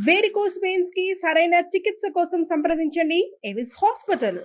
Varicose veins కి సరైన చికిత్స కోసం సంప్రదించండి ఎవిస్ హాస్పిటల్.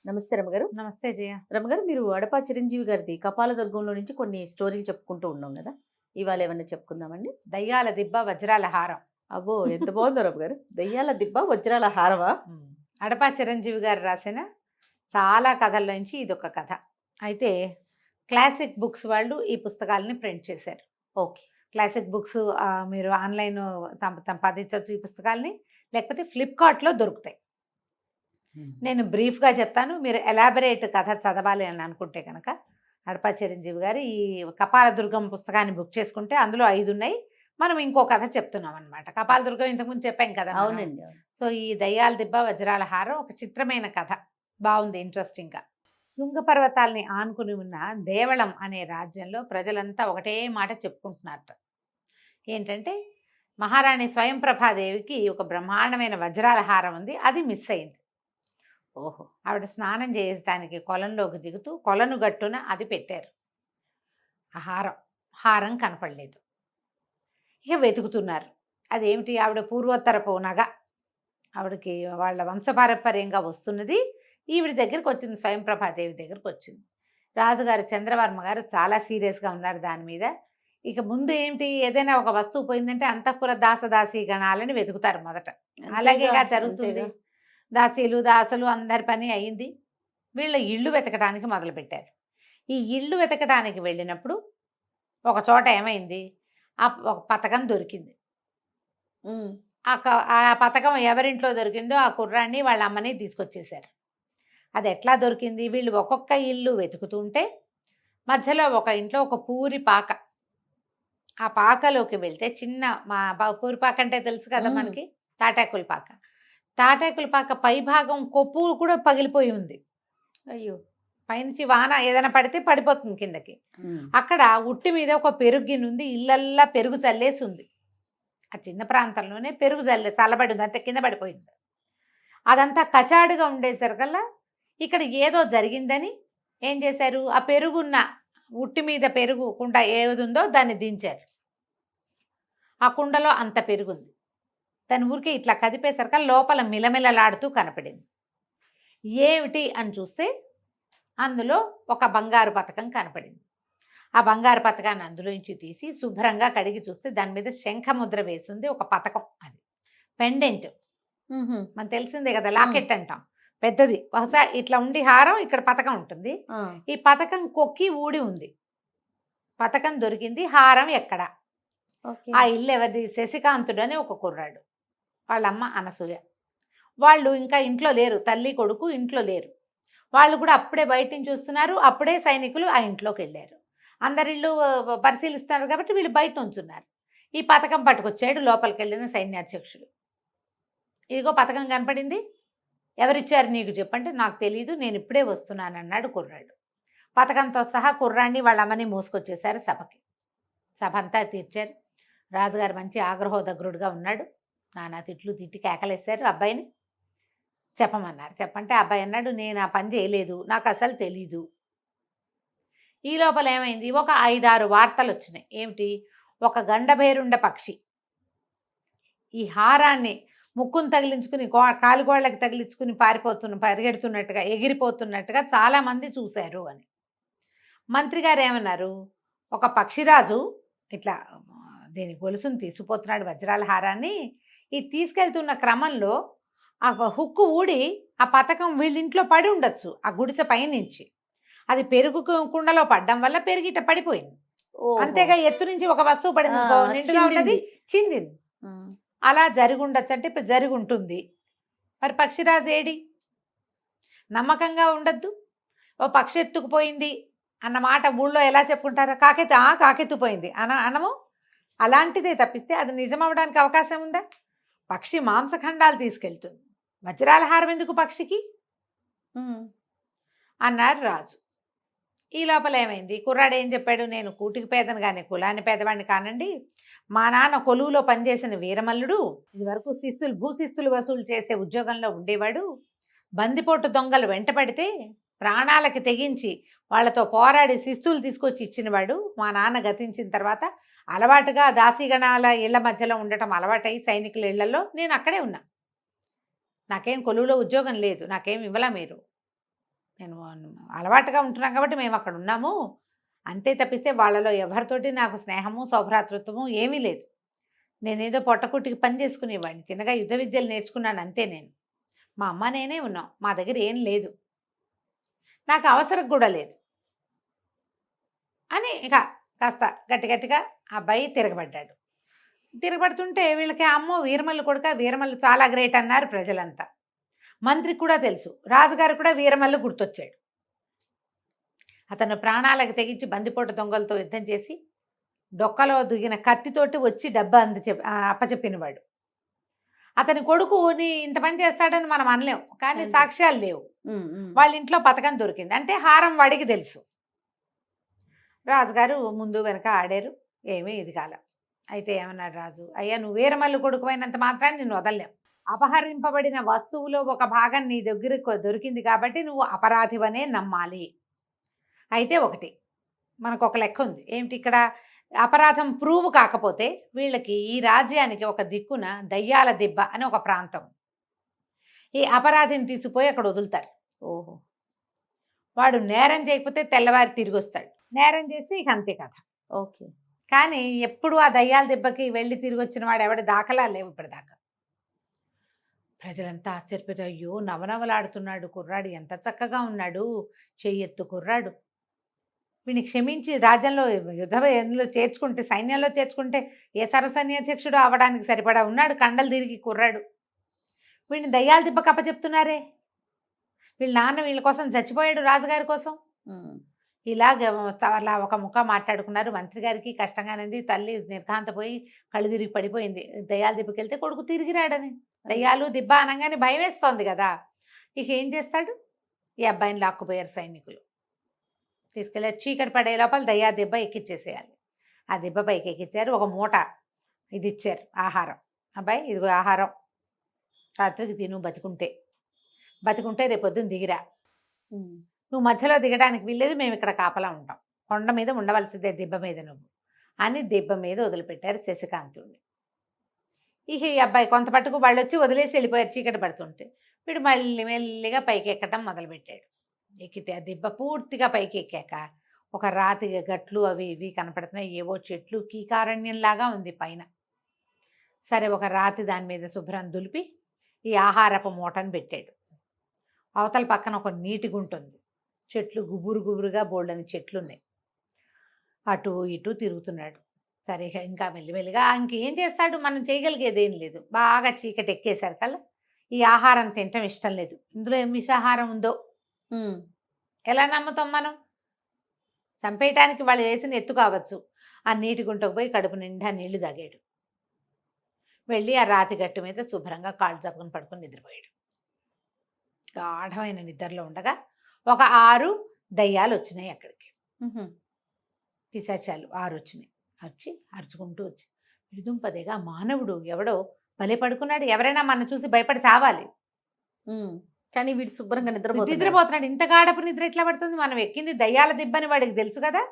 నమస్తే రమగారు. నమస్తే జయ. రమగారు, మీరు అడపా చిరంజీవి గారిది కపాలదుర్గంలో నుంచి కొన్ని స్టోరీలు చెప్పుకుంటూ ఉన్నాం కదా, ఇవాళ ఏమన్నా చెప్పుకుందామండి? దయ్యాల దిబ్బ వజ్రాల హారం. అబ్బో, ఎంత బాగుందో రమగారు. దయ్యాల దిబ్బ వజ్రాల హారమా? అడపా చిరంజీవి గారు రాసిన చాలా కథల్లోంచి ఇదొక కథ. అయితే క్లాసిక్ బుక్స్ వాళ్ళు ఈ పుస్తకాలని ప్రింట్ చేశారు. ఓకే. క్లాసిక్ బుక్స్ మీరు ఆన్లైన్ సంపాదించవచ్చు ఈ పుస్తకాలని, లేకపోతే ఫ్లిప్కార్ట్లో దొరుకుతాయి. నేను బ్రీఫ్గా చెప్తాను, మీరు ఎలాబరేట్ కథ చదవాలి అని అనుకుంటే కనుక అడపా చిరంజీవి గారు ఈ కపాలదుర్గం పుస్తకాన్ని బుక్ చేసుకుంటే అందులో 5 ఉన్నాయి. మనం ఇంకో కథ చెప్తున్నాం అనమాట. కపాలదుర్గం ఇంతకుముందు చెప్పాం కదా. అవునండి. సో ఈ దయ్యాల దిబ్బ వజ్రాల హారం ఒక చిత్రమైన కథ, బాగుంది, ఇంట్రెస్టింగ్గా. శృంగ పర్వతాలని ఆనుకుని ఉన్న దేవళం అనే రాజ్యంలో ప్రజలంతా ఒకటే మాట చెప్పుకుంటున్నారట. ఏంటంటే మహారాణి స్వయంప్రభాదేవికి ఒక బ్రహ్మాండమైన వజ్రాల హారం ఉంది, అది మిస్ అయింది. ఓహో. ఆవిడ స్నానం చేయడానికి కొలంలోకి దిగుతూ కొలను గట్టున అది పెట్టారు. ఆ హారం కనపడలేదు. ఇక వెతుకుతున్నారు. అదేమిటి, ఆవిడ పూర్వోత్తరపు నగ, ఆవిడకి వాళ్ళ వంశపారంపర్యంగా వస్తున్నది, ఈవిడ దగ్గరికి వచ్చింది, స్వయంప్రభాదేవి దగ్గరికి వచ్చింది. రాజుగారు చంద్రవర్మ గారు చాలా సీరియస్గా ఉన్నారు దాని మీద. ఇక ముందు ఏంటి, ఏదైనా ఒక వస్తువు పోయిందంటే అంతఃపుర దాసదాసీ గణాలని వెతుకుతారు మొదట. అలాగేగా జరుగుతుంది. దాసీలు దాసులు అందరి పని అయింది. వీళ్ళ ఇళ్ళు వెతకడానికి మొదలుపెట్టారు. ఈ ఇళ్ళు వెతకడానికి వెళ్ళినప్పుడు ఒక చోట ఏమైంది, ఒక పథకం దొరికింది. ఆ పథకం ఎవరింట్లో దొరికిందో ఆ కుర్రాన్ని వాళ్ళ అమ్మని తీసుకొచ్చేసారు. అది ఎట్లా దొరికింది, వీళ్ళు ఒక్కొక్క ఇల్లు వెతుకుతుంటే మధ్యలో ఒక ఇంట్లో ఒక పూరి పాక, ఆ పాకలోకి వెళ్తే చిన్న పూరి పాక అంటే తెలుసు కదా మనకి, తాటాకుల పాక. తాటాకుల పాక పై భాగం కొప్పు కూడా పగిలిపోయి ఉంది. అయ్యో. పైనుంచి వాన ఏదైనా పడితే పడిపోతుంది కిందకి. అక్కడ ఉట్టి మీద ఒక పెరుగు గిన్నె ఉంది, ఇళ్ళల్లా పెరుగు చల్లేసి ఉంది. ఆ చిన్న ప్రాంతంలోనే పెరుగు చల్లబడి ఉంది, అంతే కింద పడిపోయింది. అదంతా కచాడుగా ఉండేసరికల్లా ఇక్కడ ఏదో జరిగిందని ఏం చేశారు, ఆ పెరుగున్న ఉట్టి మీద పెరుగు కుండ ఏది ఉందో దాన్ని దించారు. ఆ కుండలో అంత పెరుగుంది. దాని ఊరికే ఇట్లా కదిపేసరికి లోపల మిలమిలలాడుతూ కనపడింది. ఏమిటి అని చూస్తే అందులో ఒక బంగారు పతకం కనపడింది. ఆ బంగారు పతకాన్ని అందులోంచి తీసి శుభ్రంగా కడిగి చూస్తే దాని మీద శంఖముద్ర వేసింది ఒక పతకం. అది పెండెంట్, మనకు తెలిసిందే కదా, లాకెట్ అంటాం, పెద్దది. బహుశా ఇట్లా ఉండి హారం, ఇక్కడ పతకం ఉంటుంది. ఈ పతకం కొక్కి ఊడి ఉంది. పతకం దొరికింది, హారం ఎక్కడ? ఆ ఇల్లు ఎవరిది, శశికాంతుడు అని ఒక కుర్రాడు, వాళ్ళమ్మ అనసూయ. వాళ్ళు ఇంకా ఇంట్లో లేరు, తల్లి కొడుకు ఇంట్లో లేరు. వాళ్ళు కూడా అప్పుడే బయట నుంచి చూస్తున్నారు. అప్పుడే సైనికులు ఆ ఇంట్లోకి వెళ్ళారు. అందరిళ్ళు పరిశీలిస్తున్నారు కాబట్టి వీళ్ళు బయట ఉంచున్నారు. ఈ పథకం పట్టుకొచ్చాడు లోపలికి వెళ్ళిన సైన్యాధ్యక్షుడు. ఇదిగో పథకం కనపడింది, ఎవరిచ్చారు నీకు చెప్పంటే నాకు తెలీదు, నేను ఇప్పుడే వస్తున్నాను అన్నాడు కుర్రాడు. పథకంతో సహా కుర్రాన్ని వాళ్ళ అమ్మని మోసుకొచ్చేసారు సభకి. సభ అంతా తీర్చారు. రాజుగారు మంచి ఆగ్రహోదగ్రుడుగా ఉన్నాడు. నానా తిట్లు తిట్టి కేకలేశారు. అబ్బాయిని చెప్పమన్నారు. చెప్పంటే అబ్బాయి అన్నాడు, నేను ఆ పని చేయలేదు, నాకు అసలు తెలీదు. ఈ లోపల ఏమైంది, ఒక 5-6 వార్తలు వచ్చినాయి. ఏమిటి, ఒక గండభేరుండ పక్షి ఈ హారాన్ని ముక్కును తగిలించుకుని కాలుగోళ్ళకి తగిలించుకుని పరిగెడుతున్నట్టుగా ఎగిరిపోతున్నట్టుగా చాలామంది చూశారు అని. మంత్రి గారు ఏమన్నారు, ఒక పక్షిరాజు ఇట్లా దీని గొలుసును తీసుకుపోతున్నాడు వజ్రాల హారాన్ని. ఈ తీసుకెళ్తున్న క్రమంలో ఆ హుక్కు ఊడి ఆ పథకం వీళ్ళింట్లో పడి ఉండొచ్చు, ఆ గుడిసె పైనుంచి. అది పెరుగు కుండలో పడ్డం వల్ల పెరిగిట పడిపోయింది. అంతేగా ఎత్తు నుంచి ఒక వస్తువు పడింది, నిండుగా ఉన్నది చిందింది. అలా జరిగి ఉండొచ్చు అంటే ఇప్పుడు జరిగి ఉంటుంది. మరి పక్షిరాజు ఏడి? నమ్మకంగా ఉండద్దు. ఓ పక్షి ఎత్తుకుపోయింది అన్న మాట ఊళ్ళో ఎలా చెప్పుకుంటారు, కాకెత్తుపోయింది అనము. అలాంటిదే తప్పిస్తే అది నిజం అవడానికి అవకాశం ఉందా? పక్షి మాంసఖండాలు తీసుకెళ్తుంది, వజ్రాల హారం ఎందుకు పక్షికి అన్నారు రాజు. ఈ లోపల ఏమైంది, కుర్రాడు ఏం చెప్పాడు, నేను కూటికి పేదను కానీ కులాన్ని పేదవాడిని కానండి. మా నాన్న కొలువులో పనిచేసిన వీరమల్లుడు, ఇదివరకు భూశిస్తులు వసూలు చేసే ఉద్యోగంలో ఉండేవాడు. బందిపోటు దొంగలు వెంటపడితే ప్రాణాలకి తెగించి వాళ్లతో పోరాడి శిస్తులు తీసుకొచ్చి ఇచ్చినవాడు. మా నాన్న గతించిన తర్వాత అలవాటుగా దాసీగణాల ఇళ్ల మధ్యలో ఉండటం అలవాటై సైనికుల ఇళ్లలో నేను అక్కడే ఉన్నా. నాకేం కొలువులో ఉద్యోగం లేదు, నాకేం ఇవ్వలా మీరు. నేను అలవాటుగా ఉంటున్నాం కాబట్టి మేము అక్కడ ఉన్నాము అంతే తప్పిస్తే వాళ్ళలో ఎవరితోటి నాకు స్నేహము సౌభ్రాతృత్వము ఏమీ లేదు. నేనేదో పొట్టకుట్టికి పని చేసుకునేవాడిని, చిన్నగా యుద్ధ విద్యలు నేర్చుకున్నాను అంతే. నేను మా అమ్మ నేనే ఉన్నాం, మా దగ్గర ఏం లేదు, నాకు అవసరం కూడా లేదు అని ఇక కాస్త గట్టిగా అబ్బాయి తిరగబడ్డాడు. తిరగబడుతుంటే వీళ్ళకి అమ్మో వీరమల్లు కొడుక, వీరమల్లు చాలా గ్రేట్ అన్నారు ప్రజలంతా. మంత్రికి కూడా తెలుసు, రాజుగారు కూడా వీరమల్లు గుర్తొచ్చాడు. అతను ప్రాణాలకు తెగించి బందిపోటు దొంగలతో యుద్ధం చేసి డొక్కలో దిగిన కత్తితోటి వచ్చి డబ్బా అప్పచెప్పినవాడు. అతని కొడుకుని ఇంత పని చేస్తాడని మనం అనలేం, కానీ సాక్ష్యాలు లేవు. వాళ్ళ ఇంట్లో పథకం దొరికింది అంటే హారం వాడికి తెలుసు. రాజుగారు ముందు వెనక ఆడారు, ఏమీ ఇది కాల. అయితే ఏమన్నాడు రాజు, అయ్యా నువ్వు వీరమల్లు కొడుకు అయినంత మాత్రాన్ని నిన్ను వదలలేం. అపహరింపబడిన వస్తువులో ఒక భాగం నీ దగ్గర దొరికింది కాబట్టి నువ్వు అపరాధివనే నమ్మాలి. అయితే ఒకటి మనకు ఒక లెక్క ఉంది ఏమిటి, ఇక్కడ అపరాధం ప్రూవ్ కాకపోతే వీళ్ళకి ఈ రాజ్యానికి ఒక దిక్కున దయ్యాల దిబ్బ అని ఒక ప్రాంతం, ఈ అపరాధిని తీసిపోయి అక్కడ వదులుతారు. ఓహో, వాడు నేరం చేయకపోతే తెల్లవారి తిరిగి వస్తాడు, నేరం చేస్తే ఇక అంతే కథ. ఓకే. కానీ ఎప్పుడు ఆ దయ్యాల దెబ్బకి వెళ్ళి తిరిగి వచ్చిన వాడు ఎవడి దాఖలా లేవు ఇప్పటిదాకా. ప్రజలంతా ఆశ్చర్యపోయారు, అయ్యో నవనవలాడుతున్నాడు కుర్రాడు, ఎంత చక్కగా ఉన్నాడు, చెయ్యెత్తు కుర్రాడు, వీడిని క్షమించి రాజ్యంలో యుద్ధంలో చేర్చుకుంటే సైన్యంలో చేర్చుకుంటే ఏ సర్వసైన్యాధ్యక్షుడు అవడానికి సరిపడా ఉన్నాడు, కండలు తిరిగి కుర్రాడు, వీడిని దయ్యాల దెబ్బ కప్ప చెప్తున్నారే, వీళ్ళ నాన్న వీళ్ళ కోసం చచ్చిపోయాడు రాజుగారి కోసం. ఇలాగ అలా ఒక ముఖ మాట్లాడుకున్నారు. మంత్రి గారికి కష్టంగానేది, తల్లి నిర్ఘాంతపోయి కళ్ళు తిరిగి పడిపోయింది. దయ్యాల దిబ్బకి వెళ్తే కొడుకు తిరిగి రాడని, దయ్యాలు దిబ్బ అనగానే భయం వేస్తోంది కదా. ఇక ఏం చేస్తాడు, ఈ అబ్బాయిని లాక్కుపోయారు సైనికులు, తీసుకెళ్ళారు. చీకటి పడే లోపల దయ్యా దెబ్బ ఎక్కిచ్చేసేయాలి. ఆ దెబ్బ పైకి ఎక్కిచ్చారు, ఒక మూట ఇది ఇచ్చారు ఆహారం, అబ్బాయి ఇదిగో ఆహారం, రాత్రికి తిను, బతికుంటే రేపొద్దున దిగిరా, నువ్వు మధ్యలో దిగడానికి వీల్లేదు, మేము ఇక్కడ కాపలా ఉంటాం, కొండ మీద ఉండవలసిందే దెబ్బ మీద నువ్వు అని దెబ్బ మీద వదిలిపెట్టారు శశికాంతుడిని. ఇక ఈ అబ్బాయి కొంత పట్టుకు వాళ్ళు వచ్చి వదిలేసి వెళ్ళిపోయారు చీకటి పడుతుంటే. వీడు మళ్ళీ మెల్లిగా పైకి ఎక్కడం మొదలుపెట్టాడు. ఎక్కితే ఆ దెబ్బ పూర్తిగా పైకి ఎక్కాక ఒక రాతి గట్లు అవి ఇవి కనపడుతున్నాయి, ఏవో చెట్లు, కీకారణ్యంలాగా ఉంది పైన. సరే ఒక రాతి దాని మీద శుభ్రం దులిపి ఈ ఆహారపు మూటను పెట్టాడు. అవతల పక్కన ఒక నీటి గుంట ఉంది, చెట్లు గుబురుగా బోల్డని చెట్లు ఉన్నాయి. అటు ఇటు తిరుగుతున్నాడు. సరే ఇంకా మెల్లిమెల్లిగా ఇంకేం చేస్తాడు, మనం చేయగలిగేది ఏం లేదు. బాగా చీకటి ఎక్కేసారు కల్లా ఈ ఆహారం తినటం ఇష్టం లేదు. ఇందులో ఏం విషాహారం ఉందో ఎలా నమ్ముతాం మనం, చంపేయటానికి వాళ్ళు వేసిన ఎత్తు కావచ్చు. ఆ నీటి గుంటకు పోయి కడుపు నిండా నీళ్లు తాగాడు. వెళ్ళి ఆ రాతి గట్టు మీద శుభ్రంగా కాళ్ళు చప్పుకొని పడుకొని నిద్రపోయాడు. గాఢమైన నిద్రలో ఉండగా ఒక 6 దయ్యాలు వచ్చినాయి అక్కడికి, పిశాచాలు 6 వచ్చినాయి. వచ్చి అరుచుకుంటూ వచ్చి విడుదుంపదేగా మానవుడు ఎవడో భలే పడుకున్నాడు, ఎవరైనా మనం చూసి భయపడి చావాలి, కానీ వీడు శుభ్రంగా నిద్రపోతున్నాడు. ఇంత గాఢపు నిద్ర ఎట్లా పడుతుంది, మనం ఎక్కింది దయ్యాల దిబ్బని వాడికి తెలుసు కదా,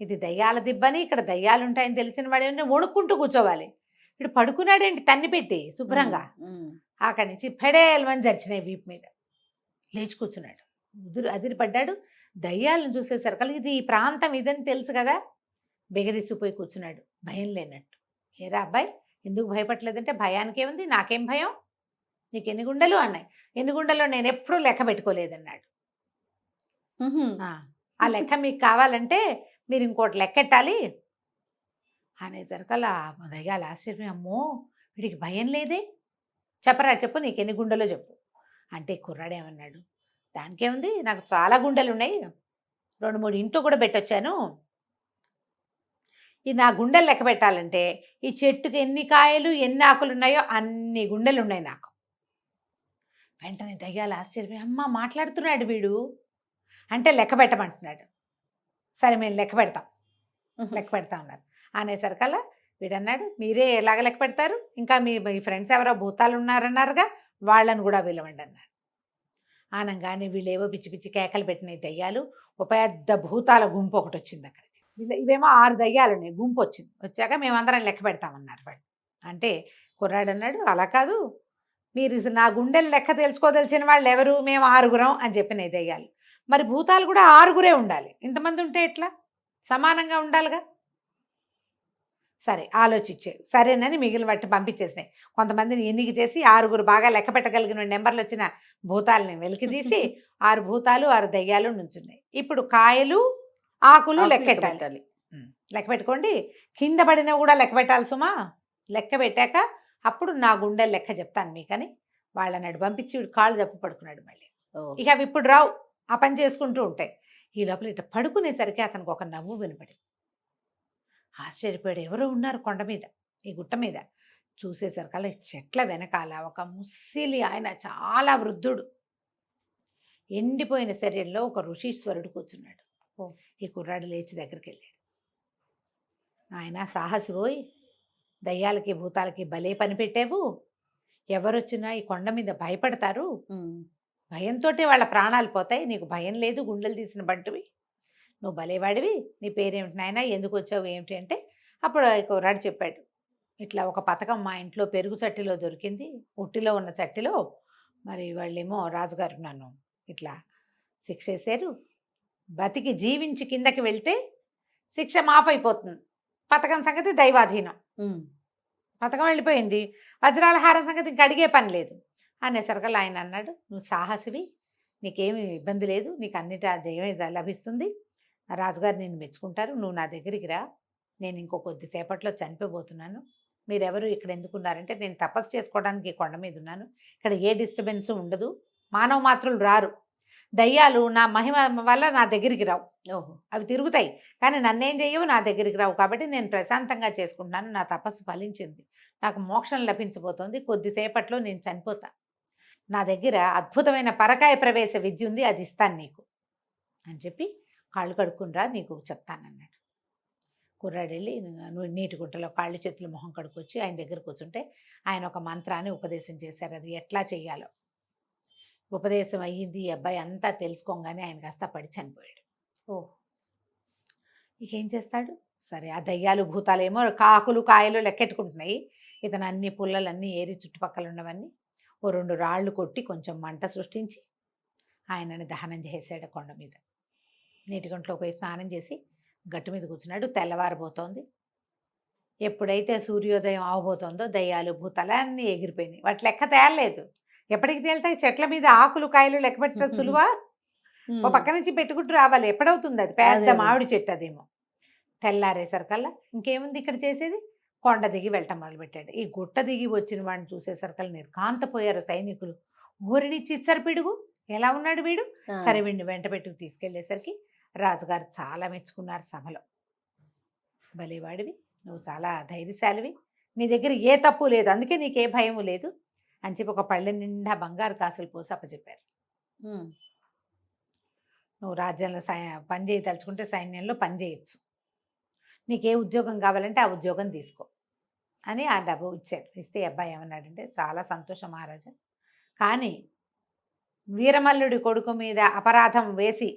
ఇది దయ్యాల దిబ్బని ఇక్కడ దయ్యాలు ఉంటాయని తెలిసిన వాడు వణుక్కుంటూ కూర్చోవాలి. వీడు పడుకున్నాడేంటి తన్ని పెట్టి శుభ్రంగా. అక్కడి నుంచి ఫెడేల్మని జరిచినాయి వీపు మీద, లేచి కూర్చున్నాడు, అదిరిపడ్డాడు. దయ్యాలను చూసేసరికి ఇది ఈ ప్రాంతం ఇదని తెలుసు కదా, బెగరిసిపోయి కూర్చున్నాడు భయం లేనట్టు. ఏరా అబ్బాయి ఎందుకు భయపడలేదంటే, భయానికి ఏముంది, నాకేం భయం, నీకు ఎన్ని గుండెలు అన్నాయి. ఎన్ని గుండెలో నేను ఎప్పుడూ లెక్క పెట్టుకోలేదన్నాడు. ఆ లెక్క మీకు కావాలంటే మీరు ఇంకోటి లెక్కెట్టాలి అనేసరికల్లా దయ్యాలు ఆశ్చర్యం, అమ్మో వీడికి భయం లేదే, చెప్పరా చెప్పు నీకు ఎన్ని గుండెలో చెప్పు అంటే కుర్రాడేమన్నాడు, దానికేముంది నాకు చాలా గుండెలు ఉన్నాయి, 2-3 ఇంట్లో కూడా పెట్టొచ్చాను, ఈ నా గుండెలు లెక్క పెట్టాలంటే ఈ చెట్టుకి ఎన్ని కాయలు ఎన్ని ఆకులు ఉన్నాయో అన్ని గుండెలు ఉన్నాయి నాకు. వెంటనే దయ్యాలు ఆశ్చర్యం, అమ్మ మాట్లాడుతున్నాడు వీడు అంటే లెక్క పెట్టమంటున్నాడు. సరే మేము లెక్క పెడతాం అన్నారు. అనేసరికల్లా వీడన్నాడు, మీరే ఎలాగ లెక్క పెడతారు, ఇంకా మీ ఫ్రెండ్స్ ఎవరో భూతాలు ఉన్నారన్నారుగా వాళ్ళని కూడా పిలవండి అన్నారు. అనగానే వీళ్ళేవో పిచ్చి పిచ్చి కేకలు పెట్టినాయి దయ్యాలు. ఒక పెద్ద భూతాల గుంపు ఒకటి వచ్చింది అక్కడికి. ఇవేమో 6 దయ్యాలు ఉన్నాయి, గుంపు వచ్చింది. వచ్చాక మేమందరం లెక్క పెడతామన్నారు వాళ్ళు. అంటే కుర్రాడు అన్నాడు, అలా కాదు, మీరు నా గుండెలు లెక్క తెలుసుకోదలిచిన వాళ్ళు ఎవరు, మేము 6గురం అని చెప్పినాయి దయ్యాలు. మరి భూతాలు కూడా 6గురే ఉండాలి, ఇంతమంది ఉంటే ఎట్లా, సమానంగా ఉండాలిగా. సరే ఆలోచించే, సరేనని మిగిలిన వాటిని పంపించేసినాయి. కొంతమందిని ఎన్నిక చేసి 6గురు బాగా లెక్క పెట్టగలిగిన నెంబర్లు వచ్చిన భూతాలని వెలికి తీసి 6 భూతాలు 6 దయ్యాలు నుంచున్నాయి. ఇప్పుడు కాయలు ఆకులు లెక్క పెట్టాలి. లెక్క పెట్టుకోండి, కింద పడినవి కూడా లెక్క పెట్టాలి సుమా. లెక్క పెట్టాక అప్పుడు నా గుండె లెక్క చెప్తాను మీకని వాళ్ళని అడు పంపించి కాళ్ళు తప్పు పడుకున్నాడు మళ్ళీ. ఇక అవి ఇప్పుడు రావు, ఆ పని చేసుకుంటూ ఉంటాయి. ఈ లోపల ఇట్లా పడుకునేసరికి అతనికి ఒక నవ్వు వినపడి ఆశ్చర్యపోయాడు. ఎవరో ఉన్నారు కొండ మీద, ఈ గుట్ట మీద. చూసేసరికల్లా చెట్ల వెనకాల ఒక ముస్సిలి ఆయన, చాలా వృద్ధుడు, ఎండిపోయిన శరీరంలో ఒక ఋషీశ్వరుడు కూర్చున్నాడు. ఈ కుర్రాడు లేచి దగ్గరికి వెళ్ళాడు. ఆయన సాహసి పోయి, దయ్యాలకి భూతాలకి భలే పని పెట్టావు, ఎవరొచ్చినా ఈ కొండ మీద భయపడతారు, భయంతో వాళ్ళ ప్రాణాలు పోతాయి, నీకు భయం లేదు, గుండెలు తీసిన బంటువి, నువ్వు భలేవాడివి, నీ పేరేమిటి నాయనా, ఎందుకు వచ్చావు ఏమిటి అంటే అప్పుడు కుర్రాడు చెప్పాడు, ఇట్లా ఒక పథకం మా ఇంట్లో పెరుగు చట్టిలో దొరికింది, ఉట్టిలో ఉన్న చట్టిలో, మరి వాళ్ళేమో రాజుగారు నన్ను ఇట్లా శిక్ష వేశారు, బతికి జీవించి కిందకి వెళ్తే శిక్ష మాఫ్ అయిపోతుంది, పథకం సంగతి దైవాధీనం, పథకం వెళ్ళిపోయింది, వజ్రాల హారం సంగతి ఇంక అడిగే పని లేదు అనేసరికల్లా ఆయన అన్నాడు, నువ్వు సాహసివి, నీకేమి ఇబ్బంది లేదు, నీకు అన్నిటి జయమే లభిస్తుంది, రాజుగారు నేను మెచ్చుకుంటారు, నువ్వు నా దగ్గరికి రా, నేను ఇంకో కొద్దిసేపట్లో చనిపోబోతున్నాను, మీరెవరు ఇక్కడ ఎందుకున్నారంటే నేను తపస్సు చేసుకోవడానికి ఈ కొండ మీద ఉన్నాను, ఇక్కడ ఏ డిస్టర్బెన్స్ ఉండదు, మానవ మాత్రులు రారు, దయ్యాలు నా మహిమ వల్ల నా దగ్గరికి రావు, అవి తిరుగుతాయి కానీ నన్నేం చెయ్యవు, నా దగ్గరికి రావు, కాబట్టి నేను ప్రశాంతంగా చేసుకుంటున్నాను, నా తపస్సు ఫలించింది, నాకు మోక్షం లభించబోతోంది, కొద్దిసేపట్లో నేను చనిపోతా, నా దగ్గర అద్భుతమైన పరకాయ ప్రవేశ విద్య ఉంది, అది ఇస్తాను నీకు అని చెప్పి కాళ్ళు కడుక్కునిరా నీకు చెప్తానన్నాడు. కుర్రాడు వెళ్ళి నీటి గుంటలో కాళ్ళు చేతులు మొహం కడుక్కొచ్చి ఆయన దగ్గర కూర్చుంటే ఆయన ఒక మంత్రాన్ని ఉపదేశం చేశారు, అది ఎట్లా చెయ్యాలో ఉపదేశం అయ్యింది. ఈ అబ్బాయి అంతా తెలుసుకోగానే ఆయన కాస్త పడి చనిపోయాడు. ఇక ఏం చేస్తాడు, సరే ఆ దయ్యాలు భూతాలు ఏమో కాకులు కాయలు లెక్కెట్టుకుంటున్నాయి, ఇతను అన్ని పుల్లలన్నీ ఏరి చుట్టుపక్కల ఉన్నవన్నీ ఓ 2 రాళ్ళు కొట్టి కొంచెం మంట సృష్టించి ఆయనని దహనం చేసాడు. కొండ మీద నీటి గుంటలోకి పోయి స్నానం చేసి గట్టు మీద కూర్చున్నాడు. తెల్లవారిపోతోంది. ఎప్పుడైతే సూర్యోదయం అవబోతోందో దయ్యాలు భూతాలు అన్నీ ఎగిరిపోయినాయి, వాటి లెక్క తేలలేదు, ఎప్పటికి తేలుతాయి, చెట్ల మీద ఆకులు కాయలు లెక్క పెట్టడం సులువా, ఓ పక్క నుంచి పెట్టుకుంటూ రావాలి, ఎప్పుడవుతుంది అది, పెద్ద మామిడి చెట్టు అదేమో. తెల్లారేసరికల్లా ఇంకేముంది ఇక్కడ చేసేది, కొండ దిగి వెళ్ళటం మొదలుపెట్టాడు. ఈ గుట్ట దిగి వచ్చిన వాడిని చూసేసరికల్లా నిర్కాంతపోయారు సైనికులు, ఊరిని చిచ్చరి పిడుగు ఎలా ఉన్నాడు వీడు, సరే వీడిని వెంట పెట్టుకు తీసుకెళ్లేసరికి రాజుగారు చాలా మెచ్చుకున్నారు సభలో, భలేవాడివి, నువ్వు చాలా ధైర్యశాలివి, నీ దగ్గర ఏ తప్పు లేదు, అందుకే నీకే భయము లేదు అని చెప్పి ఒక పళ్ళె నిండా బంగారు కాసులు పోసి అప్పచెప్పారు. నువ్వు రాజ్యంలో పని చేయదలుచుకుంటే సైన్యంలో పని చేయొచ్చు, నీకే ఉద్యోగం కావాలంటే ఆ ఉద్యోగం తీసుకో అని ఆ డబ్బు ఇచ్చారు. ఇస్తే అబ్బాయి ఏమన్నాడంటే, చాలా సంతోషం మహారాజా, కానీ వీరమల్లుడి కొడుకు మీద అపరాధం వేసి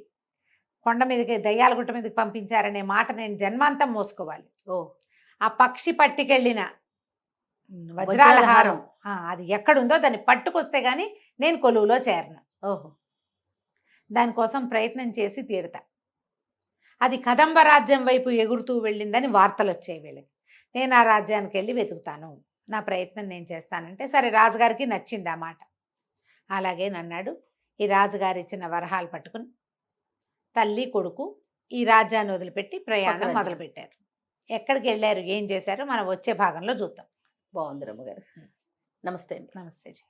కొండ మీదకి దయ్యాల గుట్ట మీదకి పంపించారనే మాట నేను జన్మాంతం మోసుకోవాలి. ఆ పక్షి పట్టుకెళ్ళిన వజ్రాల హారం అది ఎక్కడుందో దాన్ని పట్టుకొస్తే గానీ నేను కొలువులో చేరను. దానికోసం ప్రయత్నం చేసి తీరుతా. అది కదంబ రాజ్యం వైపు ఎగురుతూ వెళ్ళిందని వార్తలు వచ్చాయి వీళ్ళకి. నేను ఆ రాజ్యానికి వెళ్ళి వెతుకుతాను, నా ప్రయత్నం నేను చేస్తానంటే సరే రాజుగారికి నచ్చింది ఆ మాట. అలాగే నన్నాడు. ఈ రాజుగారు ఇచ్చిన వరహాలు పట్టుకుని తల్లి కొడుకు ఈ రాజ్యాన్ని వదిలిపెట్టి ప్రయాణం మొదలుపెట్టారు. ఎక్కడికి వెళ్ళారు, ఏం చేశారు మనం వచ్చే భాగంలో చూద్దాం. బాగుంది రమ్మగారు. నమస్తే అండి. నమస్తే జీ.